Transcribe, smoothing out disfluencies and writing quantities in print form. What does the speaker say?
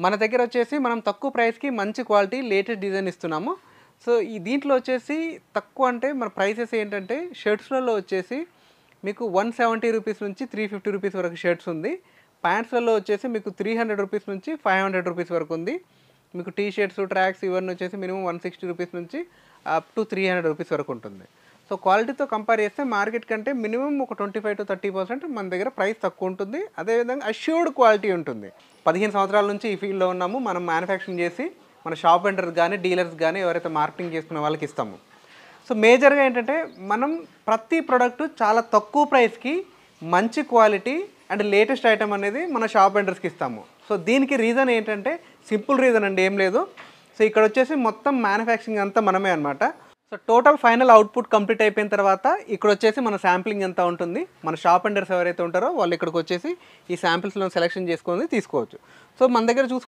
మన దగ్గర వచ్చేసి మనం తక్కువ ప్రైస్కి మంచి క్వాలిటీ లేటెస్ట్ డిజైన్ ఇస్తున్నాము. సో ఈ దీంట్లో వచ్చేసి తక్కువ అంటే మన ప్రైసెస్ ఏంటంటే షర్ట్స్లలో వచ్చేసి మీకు 170 రూపీస్ నుంచి 350 రూపీస్ వరకు షర్ట్స్ ఉంది. ప్యాంట్స్లలో వచ్చేసి మీకు 300 రూపీస్ నుంచి 500 రూపీస్ వరకు ఉంది. మీకు టీ షర్ట్స్, ట్రాక్స్ ఇవన్నీ వచ్చేసి మినిమం 160 రూపీస్ నుంచి అప్ టు 300 రూపీస్ వరకు ఉంటుంది. సో క్వాలిటీతో కంపేర్ చేస్తే మార్కెట్ కంటే మినిమం ఒక 25-30% మన దగ్గర ప్రైస్ తక్కువ ఉంటుంది. అదేవిధంగా అష్యూర్డ్ క్వాలిటీ ఉంటుంది. 15 సంవత్సరాల నుంచి ఈ ఫీల్డ్లో ఉన్నాము. మనం మ్యానుఫ్యాక్చరింగ్ చేసి మన షాప్ వెండర్స్ కానీ, డీలర్స్ కానీ ఎవరైతే మార్కెటింగ్ చేసుకునే వాళ్ళకి ఇస్తాము. సో మేజర్గా ఏంటంటే మనం ప్రతి ప్రోడక్ట్ చాలా తక్కువ ప్రైస్కి మంచి క్వాలిటీ అండ్ లేటెస్ట్ ఐటమ్ అనేది మన షాప్ వెండర్స్కి ఇస్తాము. సో దీనికి రీజన్ ఏంటంటే సింపుల్ రీజన్ అండి, ఏం లేదు. సో ఇక్కడ వచ్చేసి మొత్తం మ్యానుఫ్యాక్చరింగ్ అంతా మనమే అనమాట. So total final output complete అయిపోయిన తర్వాత ఇక్కడ వచ్చేసి మన శాంప్లింగ్ ఎంత ఉంటుంది, మన షాప్ వెండర్స్ ఎవరైతే ఉంటారో వాళ్ళు ఇక్కడికి వచ్చేసి ఈ శాంపిల్స్లో సెలెక్షన్ చేసుకొని తీసుకోవచ్చు. సో మన దగ్గర